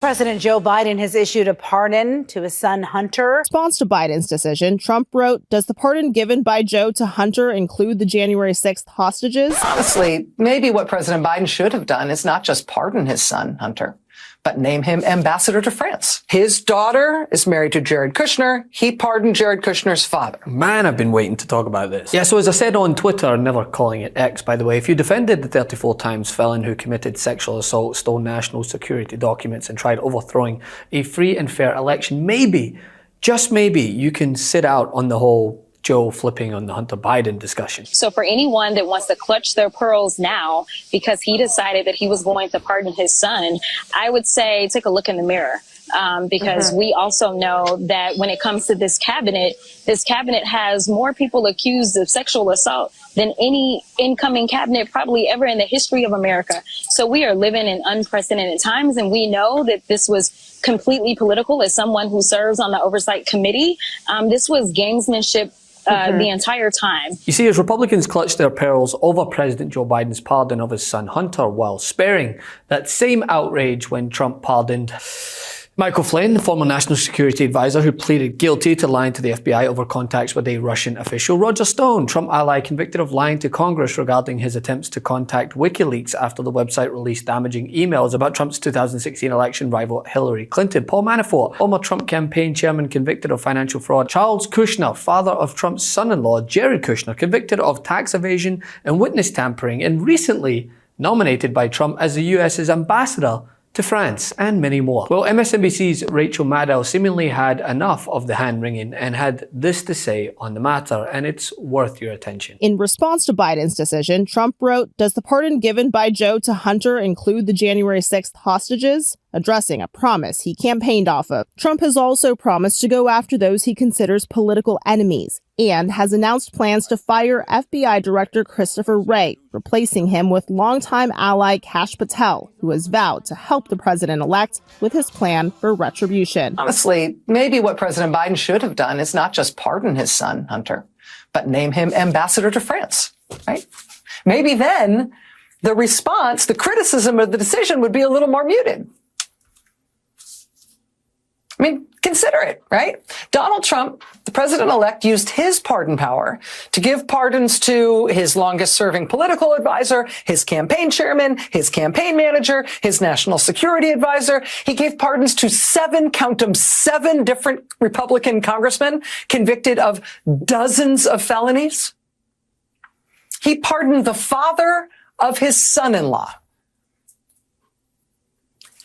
President Joe Biden has issued a pardon to his son, Hunter. In response to Biden's decision, Trump wrote, "Does the pardon given by Joe to Hunter include the January 6th hostages?" Honestly, maybe what President Biden should have done is not just pardon his son, Hunter, but name him ambassador to France. His daughter is married to Jared Kushner. He pardoned Jared Kushner's father. Man, I've been waiting to talk about this. Yeah, so as I said on Twitter, never calling it X, by the way, if you defended the 34 times felon who committed sexual assault, stole national security documents, and tried overthrowing a free and fair election, maybe, just maybe, you can sit out on the whole Joe flipping on the Hunter Biden discussion. So for anyone that wants to clutch their pearls now because he decided that he was going to pardon his son, I would say take a look in the mirror. Because we also know that when it comes to this cabinet has more people accused of sexual assault than any incoming cabinet probably ever in the history of America. So we are living in unprecedented times, and we know that this was completely political. As someone who serves on the oversight committee, this was gamesmanship the entire time. You see, as Republicans clutch their pearls over President Joe Biden's pardon of his son Hunter, while sparing that same outrage when Trump pardoned Michael Flynn, the former national security advisor who pleaded guilty to lying to the FBI over contacts with a Russian official. Roger Stone, Trump ally convicted of lying to Congress regarding his attempts to contact WikiLeaks after the website released damaging emails about Trump's 2016 election rival Hillary Clinton. Paul Manafort, former Trump campaign chairman convicted of financial fraud. Charles Kushner, father of Trump's son-in-law, Jared Kushner, convicted of tax evasion and witness tampering, and recently nominated by Trump as the US's ambassador to France, and many more. Well, MSNBC's Rachel Maddow seemingly had enough of the hand-wringing and had this to say on the matter, and it's worth your attention. In response to Biden's decision, Trump wrote, "Does the pardon given by Joe to Hunter include the January 6th hostages?" addressing a promise he campaigned off of. Trump has also promised to go after those he considers political enemies, and has announced plans to fire FBI Director Christopher Wray, replacing him with longtime ally Kash Patel, who has vowed to help the president-elect with his plan for retribution. Honestly, maybe what President Biden should have done is not just pardon his son, Hunter, but name him ambassador to France, right? Maybe then the response, the criticism of the decision would be a little more muted. I mean, consider it, right? Donald Trump, the president-elect, used his pardon power to give pardons to his longest-serving political advisor, his campaign chairman, his campaign manager, his national security advisor. He gave pardons to count them, 7 different Republican congressmen convicted of dozens of felonies. He pardoned the father of his son-in-law.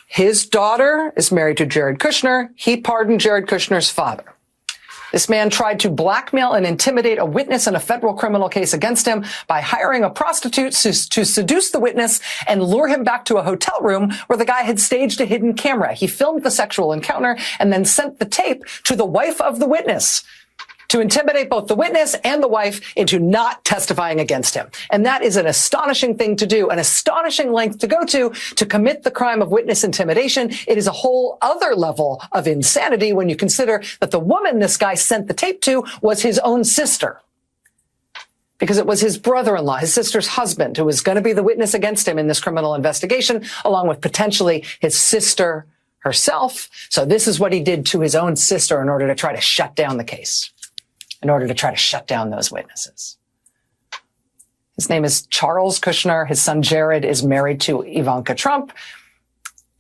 His daughter is married to Jared Kushner. He pardoned Jared Kushner's father. This man tried to blackmail and intimidate a witness in a federal criminal case against him by hiring a prostitute to seduce the witness and lure him back to a hotel room where the guy had staged a hidden camera. He filmed the sexual encounter and then sent the tape to the wife of the witness to intimidate both the witness and the wife into not testifying against him. And that is an astonishing thing to do, an astonishing length to go to commit the crime of witness intimidation. It is a whole other level of insanity when you consider that the woman this guy sent the tape to was his own sister, because it was his brother-in-law, his sister's husband, who was going to be the witness against him in this criminal investigation, along with potentially his sister herself. So this is what he did to his own sister in order to try to shut down the case, in order to try to shut down those witnesses. His name is Charles Kushner. His son Jared is married to Ivanka Trump.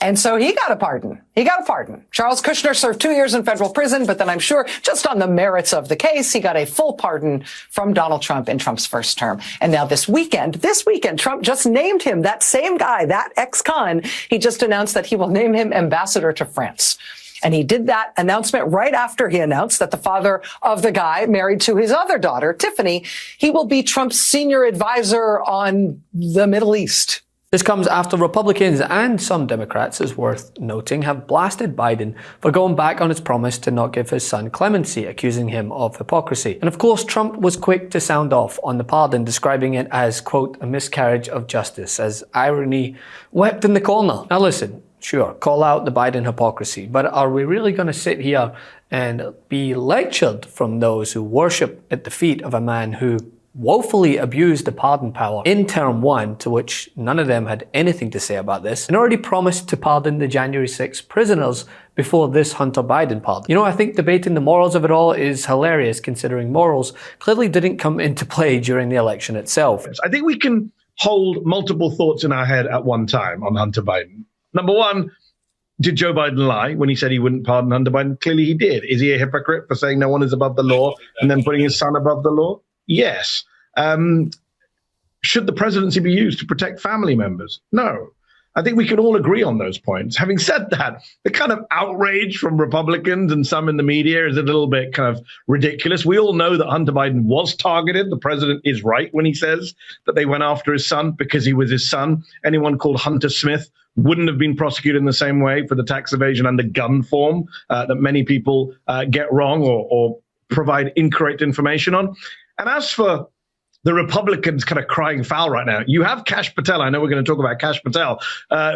And so he got a pardon. He got a pardon. Charles Kushner served 2 years in federal prison, but then I'm sure just on the merits of the case, he got a full pardon from Donald Trump in Trump's first term. And now this weekend, Trump just named him, that same guy, that ex-con, he just announced that he will name him ambassador to France. And he did that announcement right after he announced that the father of the guy married to his other daughter, Tiffany, he will be Trump's senior advisor on the Middle East. This comes after Republicans and some Democrats, is worth noting, have blasted Biden for going back on his promise to not give his son clemency, accusing him of hypocrisy. And of course, Trump was quick to sound off on the pardon, describing it as, quote, a miscarriage of justice, as irony wept in the corner. Now listen, sure, call out the Biden hypocrisy, but are we really going to sit here and be lectured from those who worship at the feet of a man who woefully abused the pardon power in term 1, to which none of them had anything to say about this, and already promised to pardon the January 6th prisoners before this Hunter Biden pardon. You know, I think debating the morals of it all is hilarious, considering morals clearly didn't come into play during the election itself. I think we can hold multiple thoughts in our head at one time on Hunter Biden. Number one, did Joe Biden lie when he said he wouldn't pardon Hunter Biden? Clearly he did. Is he a hypocrite for saying no one is above the law and then putting his son above the law? Yes. Should the presidency be used to protect family members? No. I think we can all agree on those points. Having said that, the kind of outrage from Republicans and some in the media is a little bit kind of ridiculous. We all know that Hunter Biden was targeted. The president is right when he says that they went after his son because he was his son. Anyone called Hunter Smith wouldn't have been prosecuted in the same way for the tax evasion and the gun form that many people get wrong or provide incorrect information on. And as for the Republicans kind of crying foul right now, you have Kash Patel. I know we're going to talk about Kash Patel,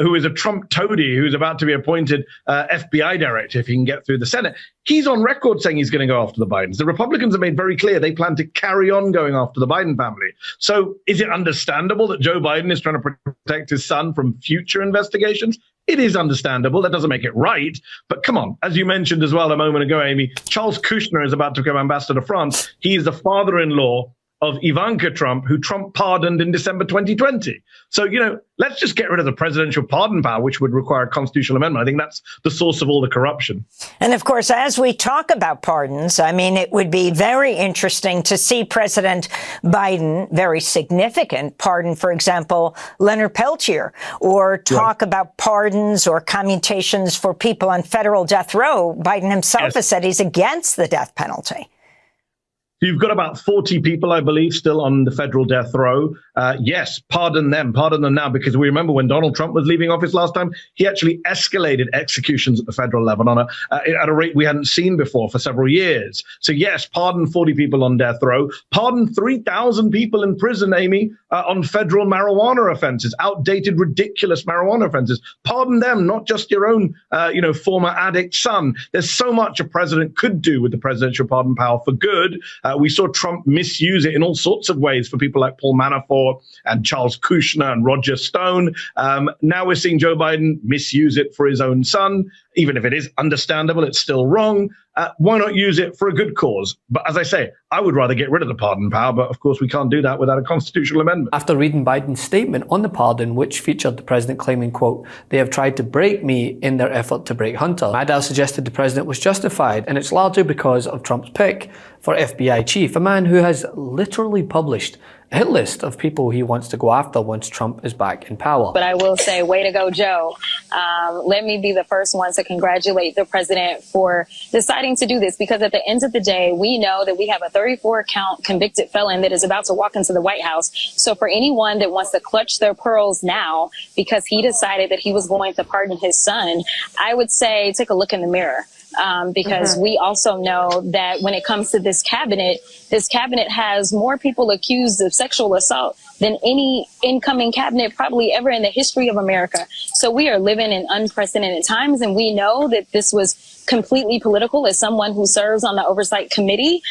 who is a Trump toady who's about to be appointed FBI director if he can get through the Senate. He's on record saying he's going to go after the Bidens. The Republicans have made very clear they plan to carry on going after the Biden family. So is it understandable that Joe Biden is trying to protect his son from future investigations? It is understandable. That doesn't make it right. But come on, as you mentioned as well a moment ago, Amy, Charles Kushner is about to become ambassador to France. He is the father-in-law of Ivanka Trump, who Trump pardoned in December 2020. So, you know, let's just get rid of the presidential pardon power, which would require a constitutional amendment. I think that's the source of all the corruption. And of course, as we talk about pardons, I mean, it would be very interesting to see President Biden, very significant pardon, for example, Leonard Peltier, or talk about pardons or commutations for people on federal death row. Biden himself has said he's against the death penalty. You've got about 40 people, I believe, still on the federal death row. Yes, pardon them now, because we remember when Donald Trump was leaving office last time, he actually escalated executions at the federal level at a rate we hadn't seen before for several years. So yes, pardon 40 people on death row, pardon 3,000 people in prison, Amy, on federal marijuana offenses, outdated, ridiculous marijuana offenses. Pardon them, not just your own, former addict son. There's so much a president could do with the presidential pardon power for good. We saw Trump misuse it in all sorts of ways for people like Paul Manafort and Charles Kushner and Roger Stone. Now we're seeing Joe Biden misuse it for his own son. Even if it is understandable, it's still wrong. Why not use it for a good cause? But as I say, I would rather get rid of the pardon power. But of course, we can't do that without a constitutional amendment. After reading Biden's statement on the pardon, which featured the president claiming, quote, "They have tried to break me in their effort to break Hunter," Maddow suggested the president was justified, and it's largely because of Trump's pick for FBI chief, a man who has literally published a hit list of people he wants to go after once Trump is back in power. But I will say, way to go, Joe. Let me be the first one to congratulate the president for deciding to do this, because at the end of the day, we know that we have a 34-count convicted felon that is about to walk into the White House. So for anyone that wants to clutch their pearls now because he decided that he was going to pardon his son, I would say take a look in the mirror. Because we also know that when it comes to this cabinet has more people accused of sexual assault than any incoming cabinet probably ever in the history of America. So we are living in unprecedented times, and we know that this was completely political. As someone who serves on the oversight committee,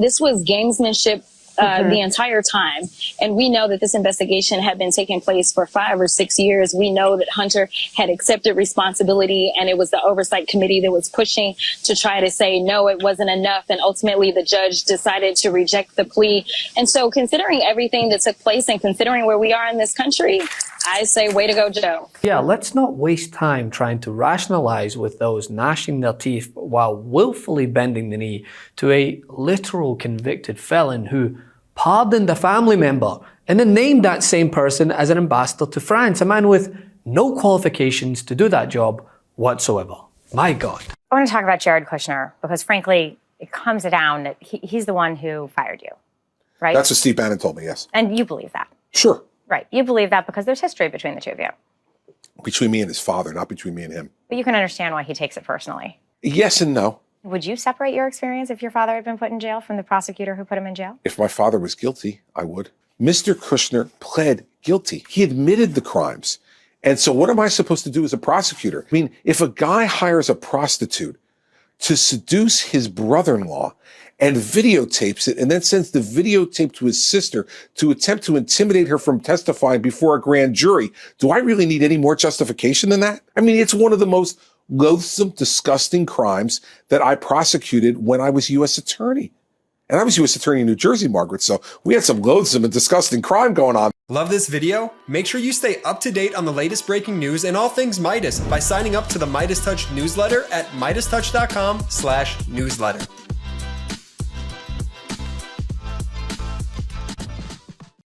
this was gamesmanship the entire time. And we know that this investigation had been taking place for 5 or 6 years. We know that Hunter had accepted responsibility, and it was the oversight committee that was pushing to try to say, no, it wasn't enough. And ultimately, the judge decided to reject the plea. And so considering everything that took place and considering where we are in this country, I say, way to go, Joe. Yeah, let's not waste time trying to rationalize with those gnashing their teeth while willfully bending the knee to a literal convicted felon who pardoned a family member and then named that same person as an ambassador to France, a man with no qualifications to do that job whatsoever. My God. I want to talk about Jared Kushner because, frankly, it comes down that he's the one who fired you, right? That's what Steve Bannon told me, yes. And you believe that? Sure. Right. You believe that because there's history between the two of you. Between me and his father, not between me and him. But you can understand why he takes it personally. Yes and no. Would you separate your experience if your father had been put in jail from the prosecutor who put him in jail? If my father was guilty, I would. Mr. Kushner pled guilty. He admitted the crimes. And so what am I supposed to do as a prosecutor? I mean, if a guy hires a prostitute to seduce his brother-in-law and videotapes it and then sends the videotape to his sister to attempt to intimidate her from testifying before a grand jury. Do I really need any more justification than that? I mean, it's one of the most loathsome, disgusting crimes that I prosecuted when I was U.S. attorney. And I was U.S. attorney in New Jersey, Margaret, so we had some loathsome and disgusting crime going on. Love this video? Make sure you stay up to date on the latest breaking news and all things Meidas by signing up to the MeidasTouch newsletter at MeidasTouch.com/newsletter.